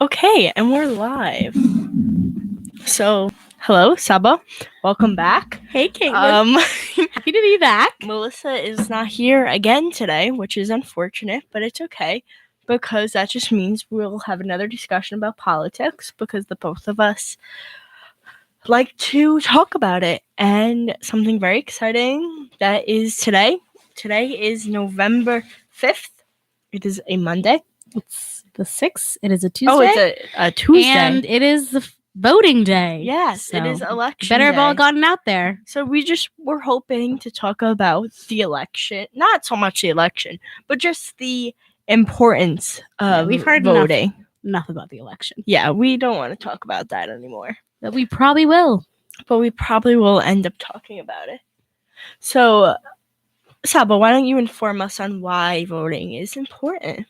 Okay, and we're live. So, hello, Saba. Welcome back. Hey, Katelyn. Happy to be back. Melissa is not here again today, which is unfortunate, but it's okay because that just means we'll have another discussion about politics because the both of us like to talk about it. And something very exciting that is today. Today is November 5th. It is a Monday. It's the 6th. It is a Tuesday. Oh, it's a Tuesday. And it is the voting day. Yes, so it is election better have day. all gotten out there. So we just were hoping to talk about the election. Not so much the election, but just the importance of we've heard voting. Enough about the election. Yeah, we don't want to talk about that anymore. But we probably will. But we probably will end up talking about it. So, Saba, why don't you inform us on why voting is important?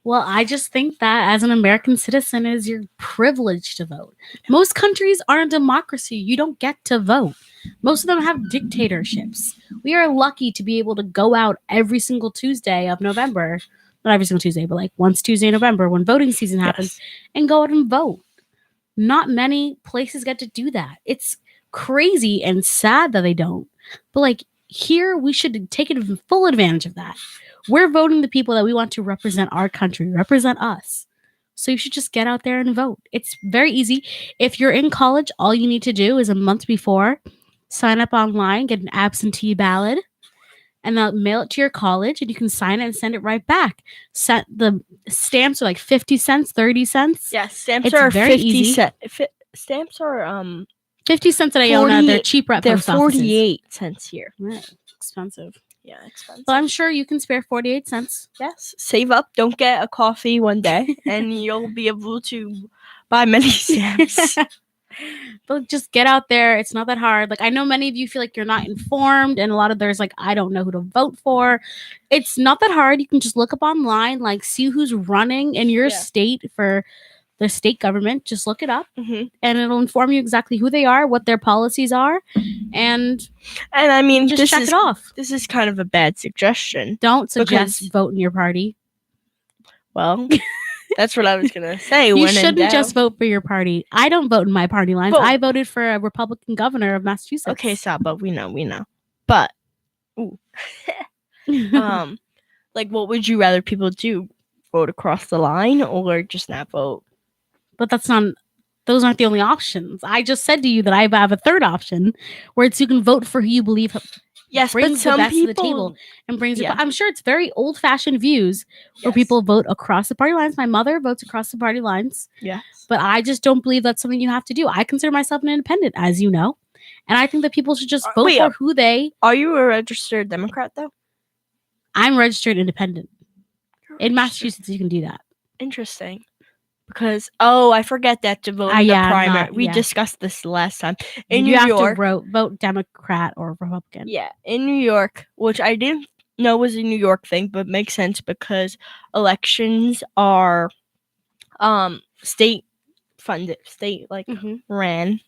Well, I just think that as an American citizen, it is your privilege to vote. Most countries aren't a democracy. You don't get to vote. Most of them have dictatorships. We are lucky to be able to go out every single Tuesday of November. Not every single Tuesday, but like once Tuesday in November when voting season happens, and go out and vote. Not many places get to do that. It's crazy and sad that they don't. But like here, we should take full advantage of that. We're voting the people that we want to represent our country, represent us. So you should just get out there and vote. It's very easy. If you're in college, all you need to do is a month before, sign up online, get an absentee ballot, and they'll mail it to your college, and you can sign it and send it right back. The stamps are like 50 cents, 30 cents. Yes, stamps are very 50 cents. Stamps are 50 cents at Iona. They're cheaper at post offices. They're 48 cents here. Right. Expensive. Yeah, expensive. But I'm sure you can spare 48 cents. Yes. Save up. Don't get a coffee one day, and you'll be able to buy many stamps. But just get out there. It's not that hard. Like, I know many of you feel like you're not informed, and a lot of there's like, I don't know who to vote for. It's not that hard. You can just look up online, like see who's running in your state for the state government. Just look it up, and it'll inform you exactly who they are, what their policies are, and I mean, just check it off. This is kind of a bad suggestion. Don't suggest voting your party. Well, that's what I was gonna say. You shouldn't just vote for your party. I don't vote in my party lines. I voted for a Republican governor of Massachusetts. Okay, Saba, we know. But, like, what would you rather people do? Vote across the line or just not vote? But those aren't the only options. I just said to you that I have a third option where it's you can vote for who you believe brings the best to the table and brings I'm sure it's very old-fashioned views where people vote across the party lines. My mother votes across the party lines. Yes. But I just don't believe that's something you have to do. I consider myself an independent, as you know. And I think that people should just vote for who they... Are you a registered Democrat, though? I'm registered independent. In Massachusetts, you can do that. Interesting. Because, I forget that to vote in the primary. We discussed this last time. In New York, have to vote Democrat or Republican. Yeah, in New York, which I didn't know was a New York thing, but makes sense because elections are state funded, run.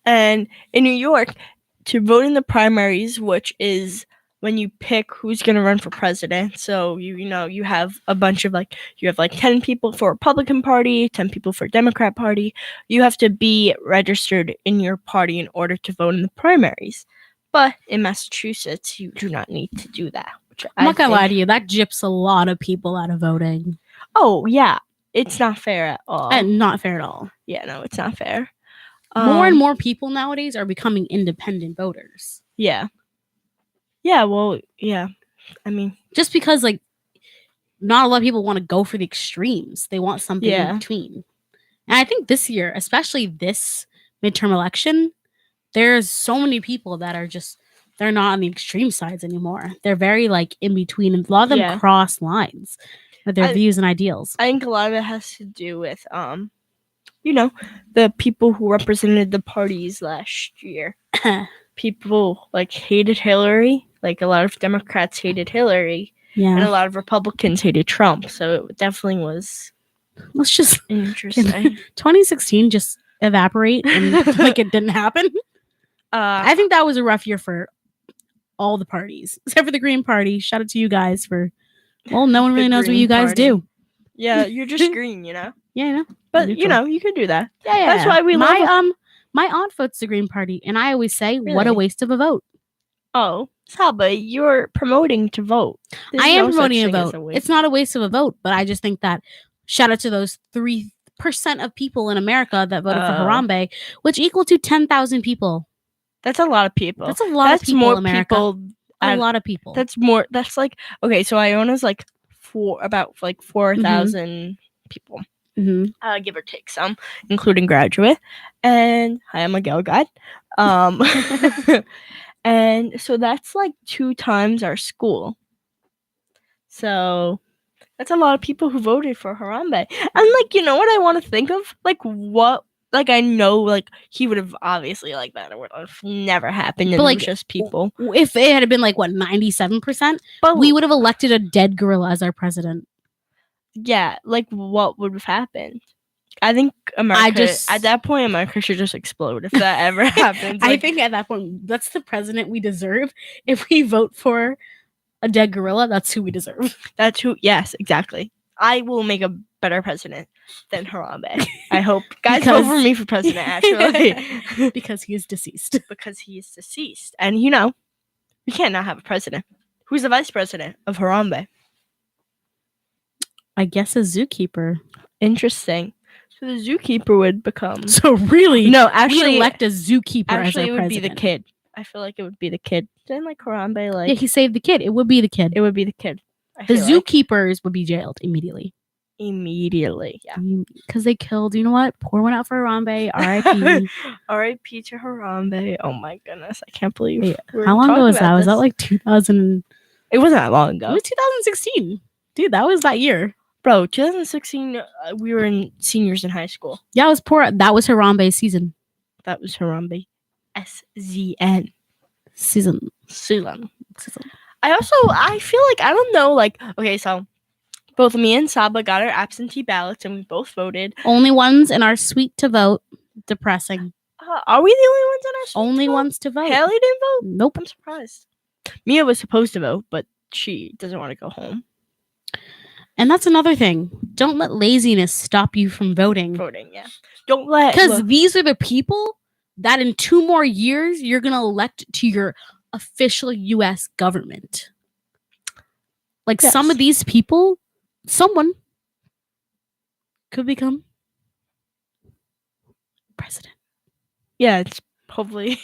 And in New York, to vote in the primaries, which is when you pick who's going to run for president. So, you have a bunch of you have 10 people for Republican Party, 10 people for Democrat Party. You have to be registered in your party in order to vote in the primaries. But in Massachusetts, you do not need to do that. I'm not going to lie to you. That gyps a lot of people out of voting. Oh, yeah. It's not fair at all. And not fair at all. Yeah, no, it's not fair. More and more people nowadays are becoming independent voters. Yeah. Yeah, well, yeah. I mean, just because not a lot of people want to go for the extremes. They want something in between. And I think this year, especially this midterm election, there's so many people that are they're not on the extreme sides anymore. They're very in between. And a lot of them cross lines with their views and ideals. I think a lot of it has to do with, the people who represented the parties last year. People hated Hillary. A lot of Democrats hated Hillary. Yeah. And a lot of Republicans hated Trump. So it definitely was interesting. 2016 just evaporate and it didn't happen. I think that was a rough year for all the parties, except for the Green Party. Shout out to you guys for, no one really knows what you guys do. Yeah, you're just green, Yeah, I know. But Neutral. you could do that. Yeah. That's why we love. My aunt votes the Green Party, and I always say, what a Really? waste of a vote. Oh, Saba, you're promoting to vote. There's I am no promoting such a thing as vote. waste. It's not a waste of a vote, but I just think that shout out to those 3% of people in America that voted for Harambe, which equal to 10,000 people. That's a lot of people. That's a lot of people, more America. people. A lot of people. That's more. That's like okay. So Iona's like about 4,000 people, give or take some, including graduate. And hi, I'm a Gale guide. And so that's like 2 times our school. So that's a lot of people who voted for Harambe. And like, you know what I want to think of? Like what? Like I know, like he would have obviously like that. It would have never happened. And But, it like, was just people. If it had been like what 97%, But we would have elected a dead gorilla as our president. yeah, like what would have happened? I think America at that point, America should just explode if that ever happens. I think at that point, that's the president we deserve. If we vote for a dead gorilla, that's who we deserve. That's who. Yes, exactly. I will make a better president than Harambe. I hope guys vote for me for president. Actually, because he is deceased. Because he is deceased, and you know, we can't not have a president. Who's the vice president of Harambe? I guess a zookeeper. Interesting. So the zookeeper would become. So really, no, actually, we elect a zookeeper as our president. Actually, it would be the kid. I feel like it would be the kid. Didn't like Harambe like? Yeah, he saved the kid. It would be the kid. It would be the kid. The zookeepers would be jailed immediately. Yeah. Because they killed. You know what? Pour one out for Harambe. R.I.P. R.I.P. to Harambe. Oh my goodness, I can't believe. Wait, how long ago was that? Was that like 2000? It wasn't that long ago. It was 2016. Dude, that was that year. Bro, 2016, we were in seniors in high school. Yeah, it was poor. That was Harambe's season. That was Harambe. SZN. Season. I feel like, I don't know, like, okay, so both me and Saba got our absentee ballots and we both voted. Only ones in our suite to vote. Depressing. Are we the only ones in our suite? Only ones to vote. Haley didn't vote? Nope. I'm surprised. Mia was supposed to vote, but she doesn't want to go home. And that's another thing. Don't let laziness stop you from voting. Yeah. Don't let... Because these are the people that in 2 more years, you're going to elect to your official U.S. government. Like, some of these people, someone could become president. Yeah, it's hopefully...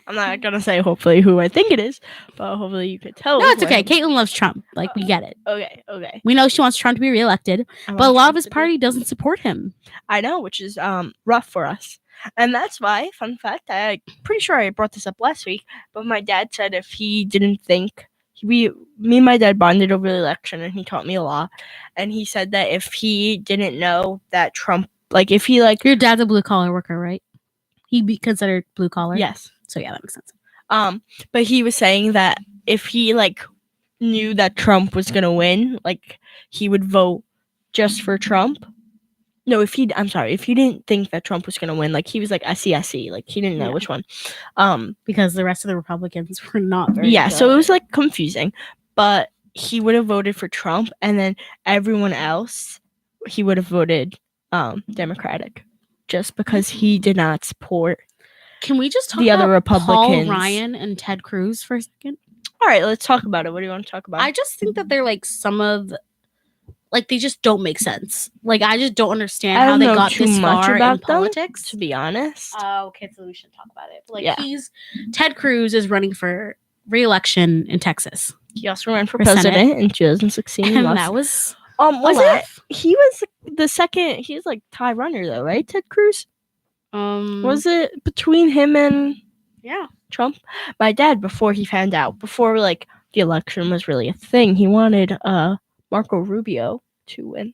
I'm not going to say hopefully who I think it is, but hopefully you could tell. No, it's okay. Katelyn loves Trump. Like, we get it. Okay. We know she wants Trump to be reelected, but a lot of his party doesn't support him. I know, which is rough for us. And that's why, fun fact, I'm pretty sure I brought this up last week, but my dad said if he didn't think... me and my dad bonded over the election, and he taught me a lot. And he said that if he didn't know that Trump... Like, if he, like... Your dad's a blue-collar worker, right? He'd be considered blue-collar? Yes. So yeah, that makes sense. But he was saying that if he like knew that Trump was gonna win, like he would vote just for Trump. No, if he didn't think that Trump was gonna win, like he was like SCSE, like he didn't know which one. Because the rest of the Republicans were not very good. So it was like confusing. But he would have voted for Trump, and then everyone else he would have voted Democratic, just because he did not support. Can we just talk the about other Republicans, Paul Ryan and Ted Cruz for a second? All right, let's talk about it. What do you want to talk about? I just think that they're like they just don't make sense. Like, I just don't understand how they got this far in politics. To be honest. Okay, so we should talk about it. Like, Ted Cruz is running for re-election in Texas. He also ran for president in 2016. And that was he was the second, he's like tie runner though, right? Ted Cruz? Was it between him and Trump? My dad, before like the election was really a thing, he wanted Marco Rubio to win.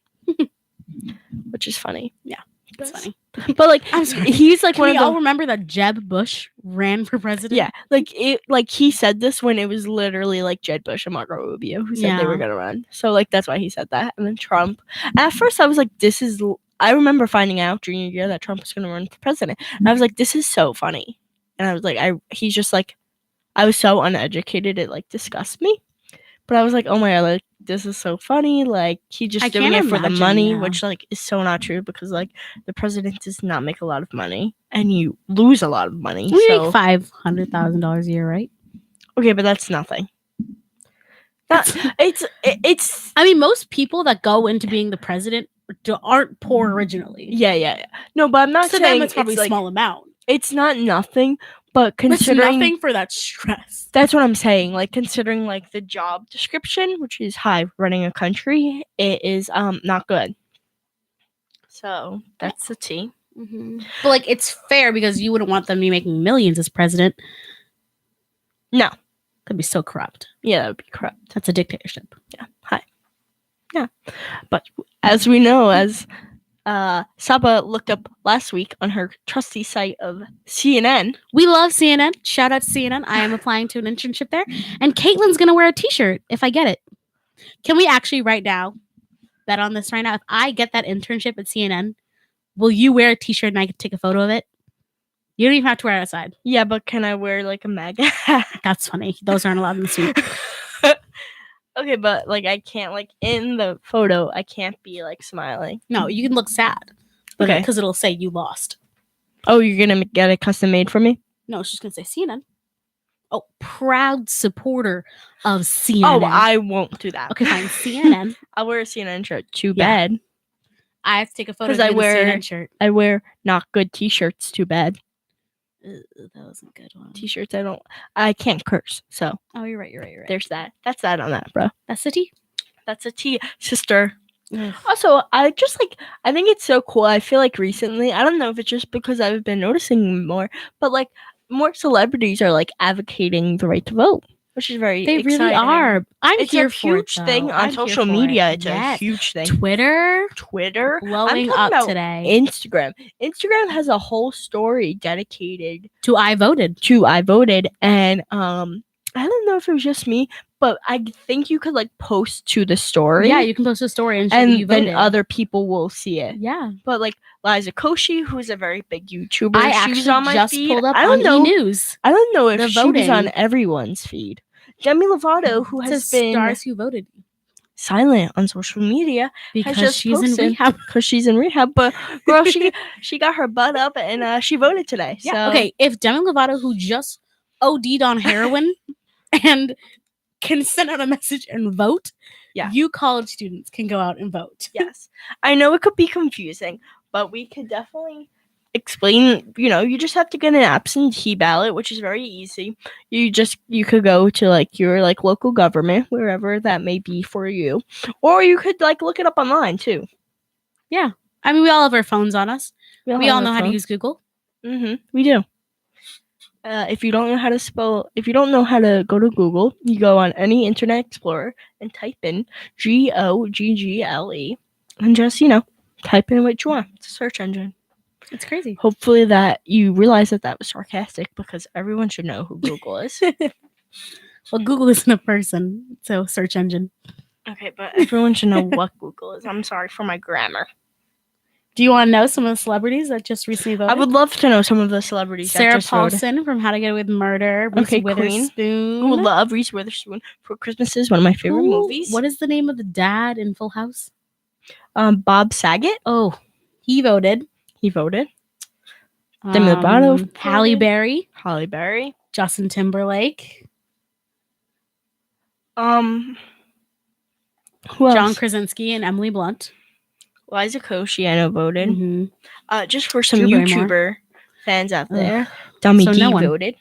Which is funny. Yeah, it's funny. But like he's like we all remember that Jeb Bush ran for president? Yeah, like he said this when it was literally like Jeb Bush and Marco Rubio who said they were gonna run. So like that's why he said that. And then Trump. At first I was like, I remember finding out junior year that Trump was gonna run for president. And I was like, this is so funny. And I was like, he's just like, I was so uneducated, it like disgusts me. But I was like, oh my god, like this is so funny. Like he just I doing can't it for the imagine, money, yeah. which like is so not true because like the president does not make a lot of money and you lose a lot of money. We so make $500,000 a year, right? okay, but that's nothing. It's I mean, most people that go into being the president aren't poor originally. yeah. No, but I'm not To saying them, it's probably it's a like small amount. it's not nothing, but It's considering nothing for that stress. that's what I'm saying. Like considering like the job description, which is high running a country, it is not good. So that's the T. Mm-hmm. But like, it's fair because you wouldn't want them to be making millions as president. No. That'd be so corrupt. Yeah, that would be corrupt. That's a dictatorship. Yeah. Hi. Yeah. But as we know, as Saba looked up last week on her trusty site of CNN. We love CNN. Shout out to CNN. I am applying to an internship there. And Katelyn's going to wear a t-shirt if I get it. Can we actually right now bet on this right now? If I get that internship at CNN, will you wear a t-shirt and I can take a photo of it? You don't even have to wear it outside. Yeah, but can I wear like a MAGA hat? That's funny. Those aren't allowed in the suite. Okay, but like I can't like in the photo I can't be like smiling. No, you can look sad. But Okay. because it'll say you lost. Oh, you're gonna get it custom made for me? No, it's just gonna say CNN. Oh, proud supporter of CNN. Oh, I won't do that. Okay, fine. CNN. I'll wear a CNN shirt. Too Yeah. bad. I have to take a photo of 'Cause you I in the wear- CNN shirt. I wear not good t-shirts. Too bad. That wasn't a good one. T-shirts I can't curse. So Oh, you're right. there's that. That's that on that, bro. That's the T. That's a T, sister. Ugh. Also, I think it's so cool. I feel like recently, I don't know if it's just because I've been noticing more, but like more celebrities are like advocating the right to vote, which is very They exciting. really are. I'm It's here a for huge it, thing though. on I'm here social for media. it. It's Yes. a huge thing. Twitter I'm blowing talking up about today. Instagram. Instagram has a whole story dedicated To I voted. to I voted, and I don't know if it was just me, but I think you could like post to the story. Yeah, you can post a story and show that you and then voted. other people will see it. Yeah. But like Liza Koshy, who's a very big YouTuber, I she actually was on my just feed. pulled up I on don't know. E-News. I don't know if the she was on voting. everyone's feed. Demi Lovato, who It has says been stars who voted silent on social media because just she's in posted. rehab. because she's in rehab, but girl, she got her butt up and she voted today. Yeah. So Okay. If Demi Lovato, who just OD'd on heroin and can send out a message and vote, Yeah. you college students can go out and vote. yes, I know it could be confusing, but we could definitely explain. You just have to get an absentee ballot, which is very easy. You could go to like your like local government, wherever that may be for you, or you could like look it up online too. I mean, we all have our phones on us. We all have know our how to phone. use Google. We do. If you don't know how to spell, if you don't know how to go to Google, you go on any Internet Explorer and type in Google and just type in what you want. It's a search engine. It's crazy. Hopefully that you realize that was sarcastic because everyone should know who Google is. Well, Google isn't a person, so search engine. Okay, but everyone should know what Google is. I'm sorry for my grammar. Do you want to know some of the celebrities that just recently voted? I would love to know some of the celebrities that Sarah just voted. Paulson from How to Get Away with Murder. Reese Okay, Queen. Witherspoon. I would love Reese Witherspoon. For Christmas is one of my favorite movies. What is the name of the dad in Full House? Bob Saget. Oh, he voted. He voted. Demi Lovato. Halle Berry. Halle Berry. Justin Timberlake. Who else? John Krasinski and Emily Blunt. Liza Koshy, I know, voted. Mm-hmm. Just for some Drew YouTuber Barrymore. fans out there, Dummy So D no one. voted.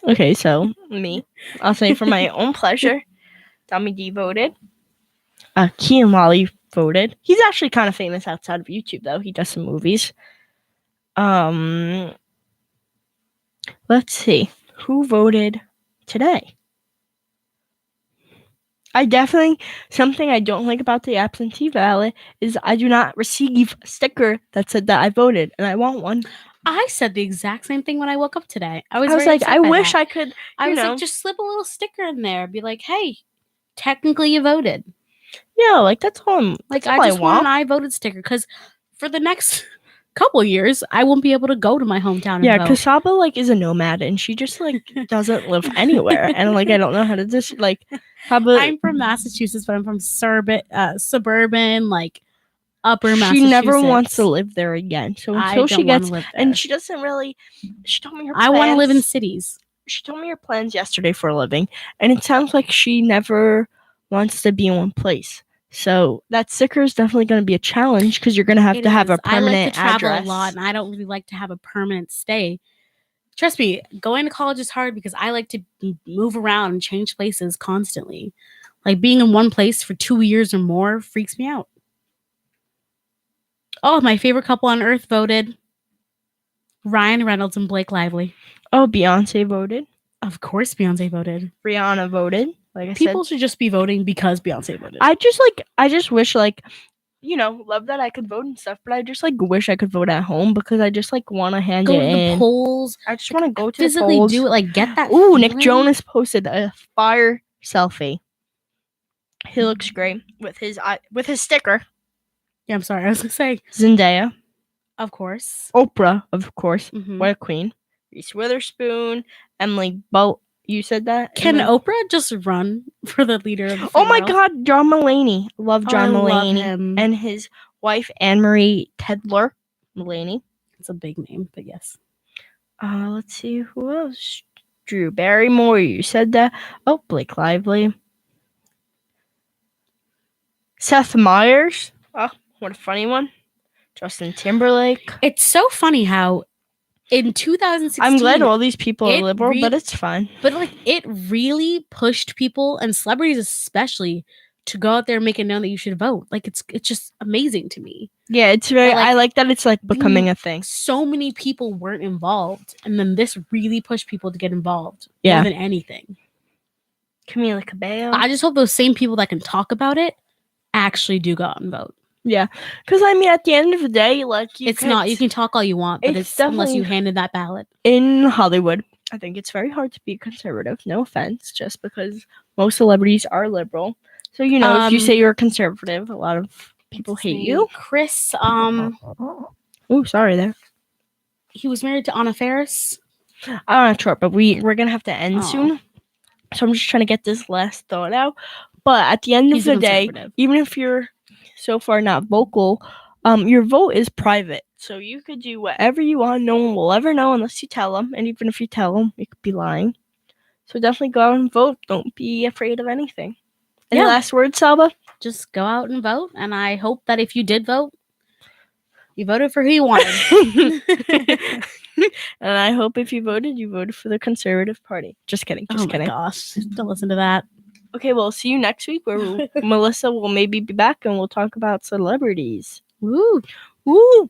Okay, so me. I'll say for my own pleasure, Dummy D voted. Key Wally voted. He's actually kind of famous outside of YouTube, though. He does some movies. Let's see. Who voted today? Something I don't like about the absentee ballot is I do not receive a sticker that said that I voted, and I want one. I said the exact same thing when I woke up today. I was like, I wish I could. I was like, just slip a little sticker in there. Be like, hey, technically you voted. Yeah, like that's all. Like that's all I just want want. an I voted sticker because for the next couple years, I won't be able to go to my hometown and Yeah, vote. because Saba like is a nomad and she just like doesn't live anywhere, and like I don't know how to just like Saba. I'm from Massachusetts, but I'm from suburban, like upper She Massachusetts. never wants to live there again. So I until she don't wanna gets, live there. and she doesn't really. She told me her I plans. want to live in cities. She told me her plans yesterday for a living, and it sounds like she never wants to be in one place. So that sticker is definitely going to be a challenge because you're going to have to have a permanent I like to travel address. a lot, and I don't really like to have a permanent stay. Trust me, going to college is hard because I like to move around and change places constantly. Like being in one place for 2 years or more freaks me out. Oh, my favorite couple on earth voted. Ryan Reynolds and Blake Lively. Oh, Beyonce voted. Of course Beyonce voted. Rihanna voted. Like I People said, should just be voting because Beyonce voted. I just wish love that I could vote and stuff, but I just like wish I could vote at home because I just like want to hand go it to the in. polls. I just want to go to physically the polls. do it. Like get that. Ooh, Nick feeling. Jonas posted a fire selfie. He looks great with his sticker. Yeah, I'm sorry. I was gonna say Zendaya, of course. Oprah, of course. Mhm. What a queen. Reese Witherspoon, Emily Bolt. You said that. Can Emily? Oprah just run for the leader of the Oh my World? God, John Mulaney. Love John I love Mulaney him. and his wife Anne Marie Tedler Mulaney. It's a big name, but yes. Let's see who else. Drew Barrymore. You said that. Oh, Blake Lively. Seth Meyers. Oh, what a funny one. Justin Timberlake. It's so funny how in 2016 I'm glad all these people are liberal, but it's fine. But like it really pushed people and celebrities especially to go out there and make it known that you should vote. Like it's just amazing to me. Yeah, it's very like, I like that it's like becoming a thing. So many people weren't involved, and then this really pushed people to get involved Yeah. more than anything. Camila Cabello. I just hope those same people that can talk about it actually do go out and vote. Yeah, because I mean, at the end of the day, like you can talk all you want, but it's unless you handed that ballot. In Hollywood, I think it's very hard to be conservative. No offense, just because most celebrities are liberal. So if you say you're a conservative, a lot of people hate you. Chris, oh, sorry there. He was married to Anna Faris. I'm not sure, but we're gonna have to end soon. So I'm just trying to get this last thought out. But at the end of the day, even if you're so far not vocal, your vote is private. So you could do whatever you want. No one will ever know unless you tell them. And even if you tell them, you could be lying. So definitely go out and vote. Don't be afraid of anything. Any last words, Saba? Just go out and vote. And I hope that if you did vote, you voted for who you wanted. And I hope if you voted for the Conservative Party. Just kidding. Just kidding. Oh my gosh. Don't listen to that. Okay, well, see you next week where Melissa will maybe be back and we'll talk about celebrities. Woo. Woo.